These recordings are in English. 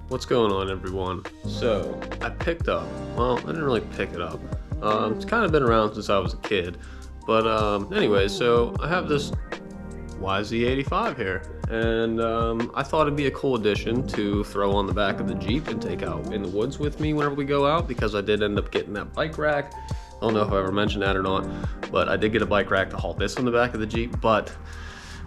What's going on, everyone? So I picked up, well, I didn't really pick it up. It's kind of been around since I was a kid, but anyway, so I have this YZ85 here, and I thought it'd be a cool addition to throw on the back of the Jeep and take out in the woods with me whenever we go out, because I did end up getting that bike rack. I don't know if I ever mentioned that or not, but I did get a bike rack to haul this on the back of the Jeep, but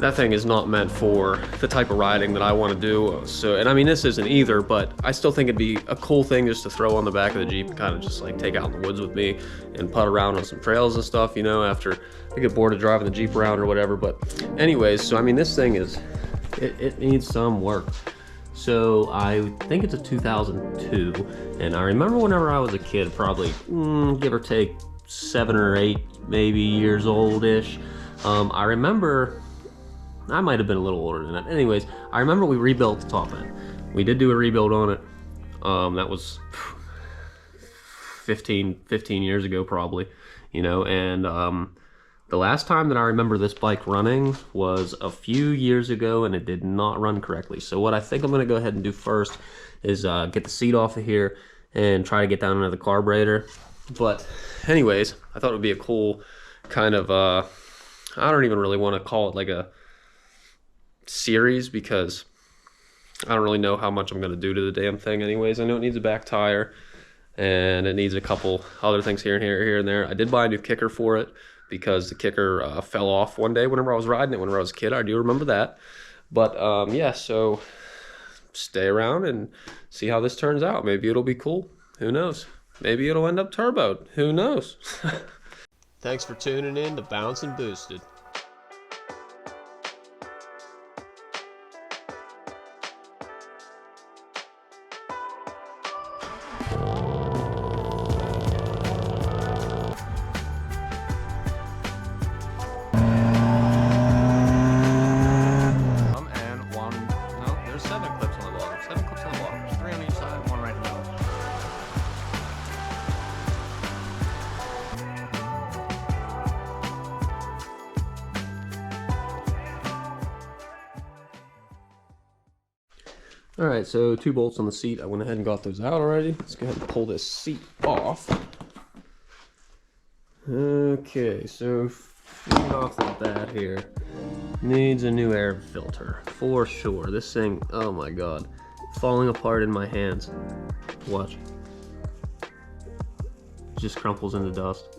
that thing is not meant for the type of riding that I want to do. So, and I mean, this isn't either, but I still think it'd be a cool thing just to throw on the back of the Jeep and kind of just like take out in the woods with me and putt around on some trails and stuff, you know, after I get bored of driving the Jeep around or whatever. But anyways, so I mean, this thing is, it needs some work. So I think it's a 2002, and I remember whenever I was a kid, probably give or take 7 or 8 maybe years old-ish, I remember, I might have been a little older than that. Anyways, I remember we rebuilt the top end. We did do a rebuild on it. That was 15 years ago probably, you know, and the last time that I remember this bike running was a few years ago, and it did not run correctly. So what I think I'm gonna go ahead and do first is get the seat off of here and try to get down into the carburetor. But anyways, I thought it would be a cool kind of, I don't even really want to call it like a series, because I don't really know how much I'm going to do to the damn thing anyways. I know it needs a back tire and it needs a couple other things here and there. I did buy a new kicker for it because the kicker fell off one day whenever I was riding it whenever I was a kid. I do remember that. But yeah, so stay around and see how this turns out. Maybe it'll be cool. Who knows? Maybe it'll end up turboed. Who knows? Thanks for tuning in to Bounce and Boosted. All right, so 2 bolts on the seat. I went ahead and got those out already. Let's go ahead and pull this seat off. Okay, so feed off the bat here. Needs a new air filter for sure. This thing, oh my god, falling apart in my hands. Watch. Just crumples into dust.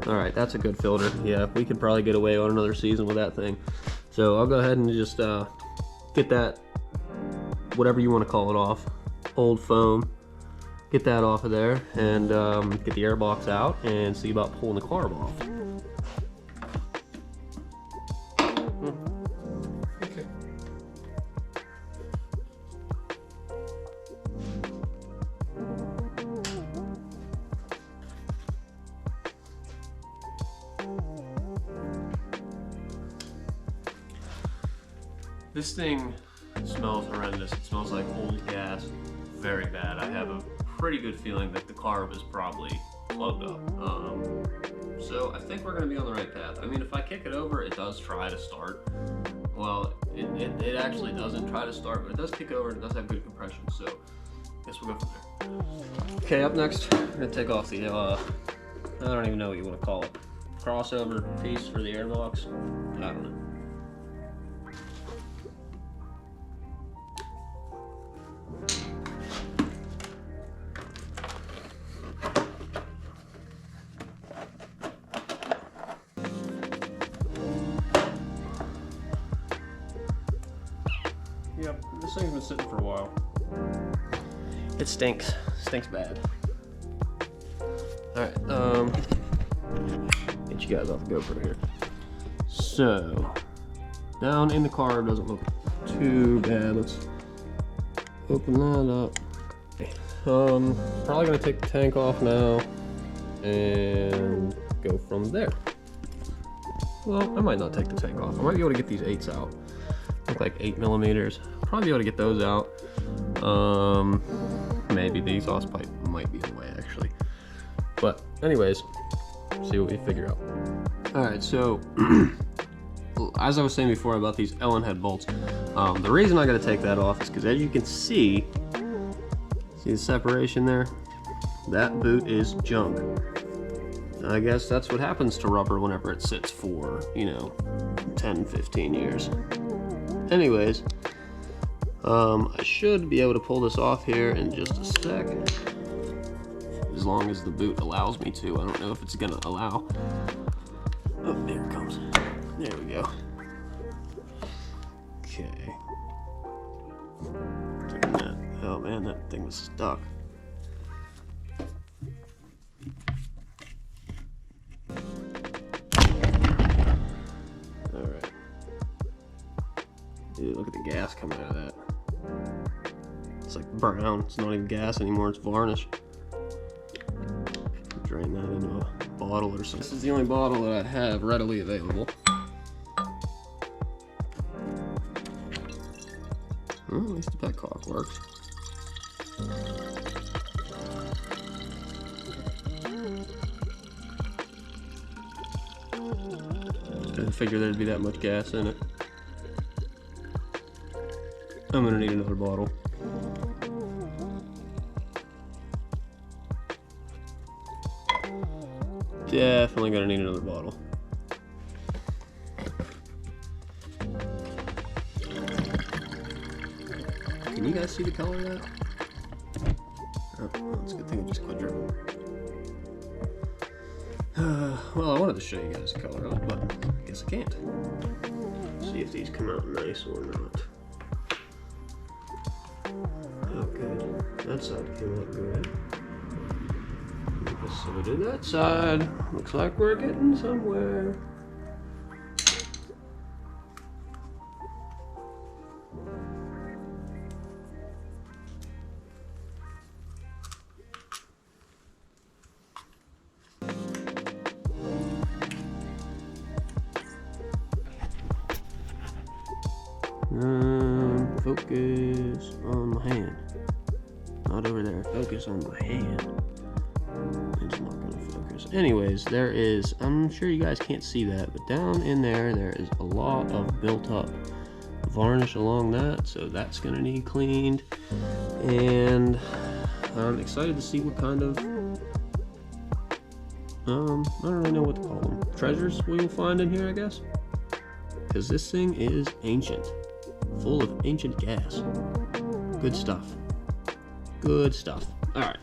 All right, that's a good filter. Yeah, we could probably get away on another season with that thing. So I'll go ahead and just get that, whatever you want to call it, off. Old foam, get that off of there, and get the air box out and see about pulling the carb off. Okay. This thing smells horrendous. It smells like old gas, very bad. I have a pretty good feeling that the carb is probably plugged up. So I think we're gonna be on the right path. I mean, if I kick it over, it does try to start. Well, it actually doesn't try to start, but it does kick over and it does have good compression, so I guess we'll go from there. Okay, up next, we're gonna take off the, I don't even know what you wanna call it, crossover piece for the airbox. I don't know. Yep, this thing's been sitting for a while. It stinks. Stinks bad. Alright, get you guys off the GoPro here. So, down in the carb doesn't look too bad. Let's open that up. Probably gonna take the tank off now and go from there. Well, I might not take the tank off. I might be able to get these 8s out. Look like 8mm. Probably be able to get those out. Maybe the exhaust pipe might be in the way actually. But anyways, see what we figure out. All right, so as I was saying before about these Allen head bolts, the reason I got to take that off is because as you can see, See the separation there? That boot is junk. I guess that's what happens to rubber whenever it sits for, you know, 10, 15 years. Anyways, I should be able to pull this off here in just a sec. As long as the boot allows me to. I don't know if it's gonna allow. Oh, there it comes. There we go. Okay. Oh man, that thing was stuck. Alright. Dude, look at the gas coming out of that. It's like brown. It's not even gas anymore, it's varnish. Drain that into a bottle or something. This is the only bottle that I have readily available. Well, at least the petcock works. Didn't figure there'd be that much gas in it. I'm gonna need another bottle. Definitely gonna need another bottle. Can you guys see the color of that? Oh, well, it's a good thing it just quit dripping. Well, I wanted to show you guys the color of it, but I guess I can't. See if these come out nice or not. Oh, good. That side came out good. So did that side. Looks like we're getting somewhere. Focus on my hand. Not over there. Focus on my hand. It's not gonna focus. Anyways, there is, I'm sure you guys can't see that, but down in there, there is a lot of built up varnish along that, so that's gonna need cleaned. And I'm excited to see what kind of, I don't really know what to call them, treasures we will find in here, I guess. Because this thing is ancient, full of ancient gas. Good stuff. Good stuff. Alright,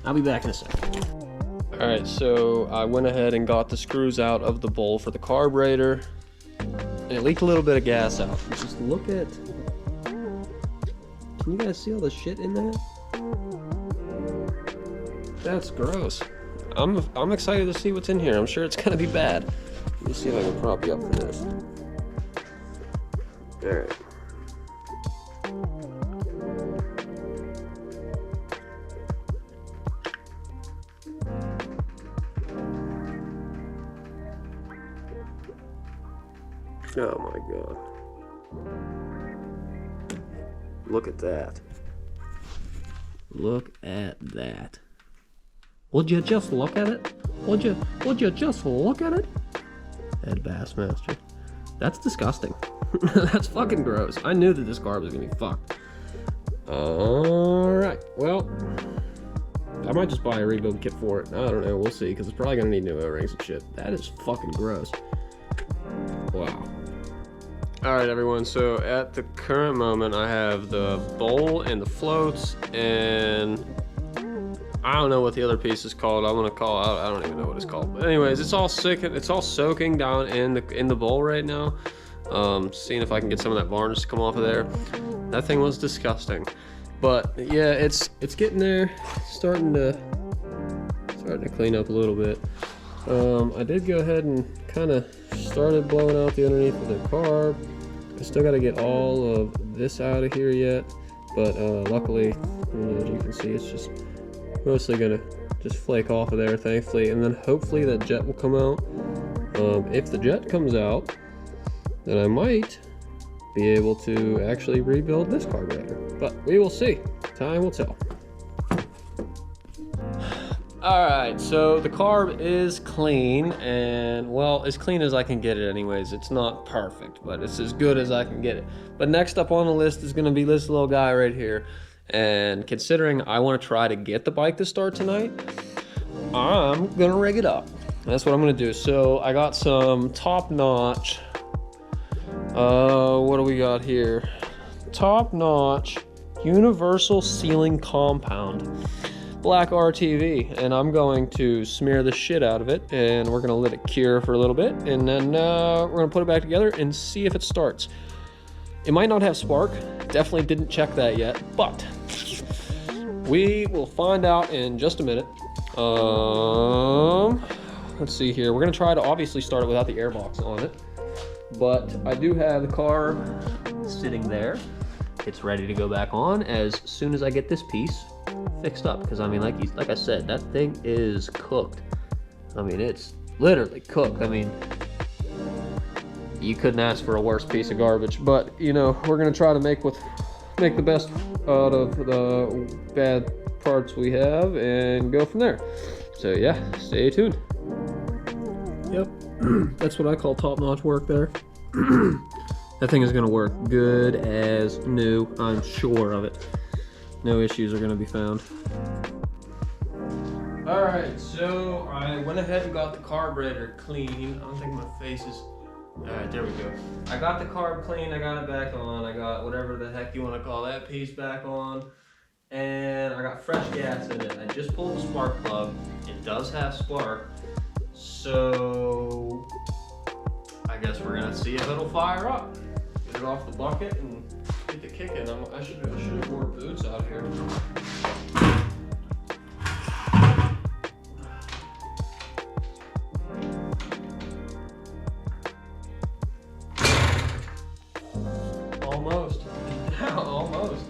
I'll be back in a second. Alright, so I went ahead and got the screws out of the bowl for the carburetor. And it leaked a little bit of gas out. Just look at... Can you guys see all the shit in there? That's gross. I'm excited to see what's in here. I'm sure it's gonna be bad. Let me see if I can prop you up for this. Alright. Oh my god. Look at that. Look at that. Would you just look at it? Would you just look at it? Ed Bassmaster. That's disgusting. That's fucking gross. I knew that this car was gonna be fucked. Alright, well, I might just buy a rebuild kit for it. I don't know, we'll see, because it's probably gonna need new O-rings and shit. That is fucking gross. Wow. Alright everyone, so at the current moment I have the bowl and the floats and I don't know what the other piece is called. I'm gonna call out, I don't even know what it's called. But anyways, it's all soaking down in the bowl right now. Seeing if I can get some of that varnish to come off of there. That thing was disgusting. But yeah, it's getting there. Starting to clean up a little bit. I did go ahead and kind of started blowing out the underneath of the carb. I still got to get all of this out of here yet, but luckily, as you can see, it's just mostly gonna just flake off of there, thankfully, and then hopefully that jet will come out. If the jet comes out, then I might be able to actually rebuild this carburetor, but we will see. Time will tell. Alright, so the carb is clean, and well, as clean as I can get it anyways. It's not perfect, but it's as good as I can get it. But next up on the list is going to be this little guy right here. And considering I want to try to get the bike to start tonight, I'm gonna rig it up. That's what I'm gonna do. So I got some top-notch, what do we got here? Top-notch universal sealing compound black RTV, and I'm going to smear the shit out of it, and we're gonna let it cure for a little bit, and then we're gonna put it back together and see if it starts. It might not have spark, definitely didn't check that yet, but we will find out in just a minute. Let's see here. We're gonna try to obviously start it without the airbox on it, but I do have the car sitting there. It's ready to go back on as soon as I get this piece fixed up, because I mean, like I said, that thing is cooked. I mean, it's literally cooked. I mean, you couldn't ask for a worse piece of garbage, but you know, we're gonna try to make the best out of the bad parts we have and go from there. So yeah, stay tuned. Yep, that's what I call top-notch work there. That thing is gonna work good as new, I'm sure of it. No issues are gonna be found. All right, so I went ahead and got the carburetor clean. I don't think my face is, all right, there we go. I got the carb clean, I got it back on. I got whatever the heck you wanna call that piece back on. And I got fresh gas in it. I just pulled the spark plug. It does have spark. So I guess we're gonna see if it'll fire up. Get it off the bucket and get the kick in. I should have wore boots out here. Almost. Almost.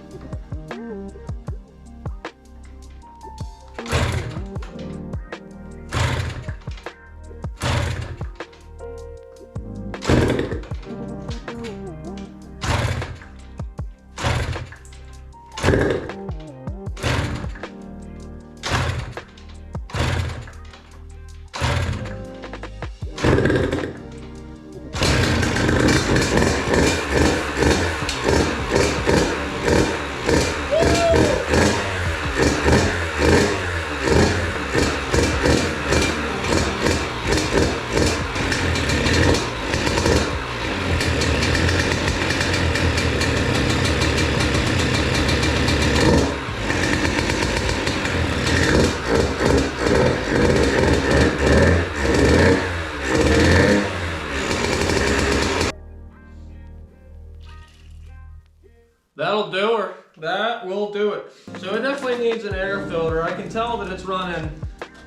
That'll do her. That will do it. So it definitely needs an air filter. I can tell that it's running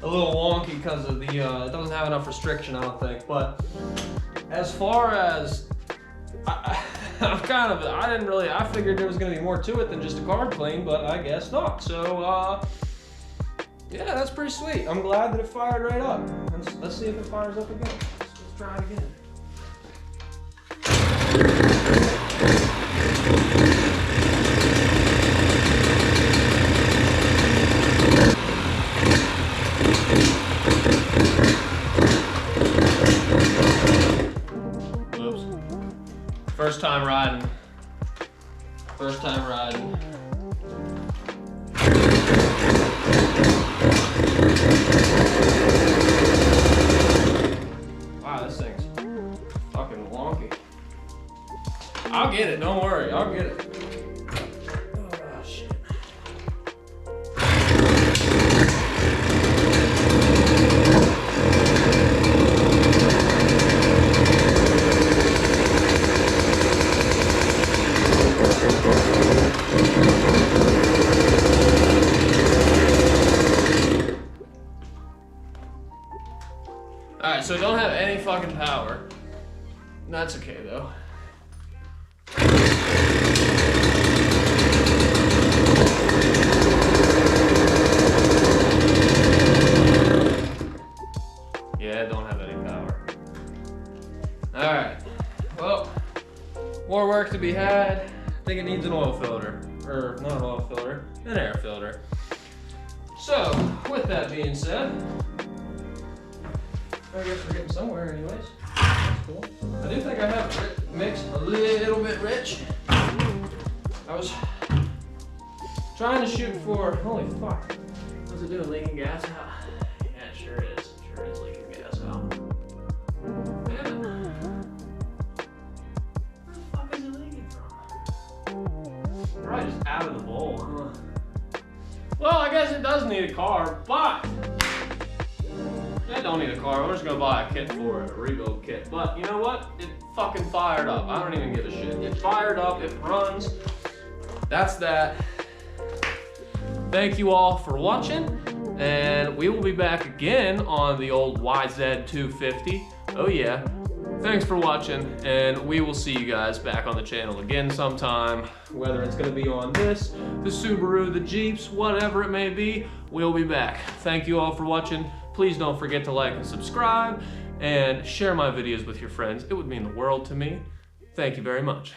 a little wonky because of the, it doesn't have enough restriction, I don't think. But as far as, I figured there was going to be more to it than just a carb clean, but I guess not. So, yeah, that's pretty sweet. I'm glad that it fired right up. Let's see if it fires up again. Let's try it again. First time riding. First time riding. Wow, this thing's fucking wonky. I'll get it, don't worry, I'll get it. Oh, shit. Alright, so it don't have any fucking power. That's okay though. Yeah, it don't have any power. Alright, well, more work to be had. I think it needs an oil filter. Or, not an oil filter, an air filter. So, with that being said, I guess we're getting somewhere anyways. That's cool. I do think I have it mixed a little bit rich. I was Trying to shoot for, holy fuck. What's it doing, leaking gas out? Yeah, it sure is. Sure is leaking gas out. Man. Where the fuck is it leaking from? Probably just out of the bowl, huh? Well, I guess it does need a car, but I don't need a car. I'm just gonna buy a kit for it, a rebuild kit. But you know what? It fucking fired up. I don't even give a shit. It fired up, it runs. That's that. Thank you all for watching, and we will be back again on the old YZ250. Oh yeah. Thanks for watching, and we will see you guys back on the channel again sometime. Whether it's gonna be on this, the Subaru, the Jeeps, whatever it may be, we'll be back. Thank you all for watching. Please don't forget to like and subscribe, and share my videos with your friends. It would mean the world to me. Thank you very much.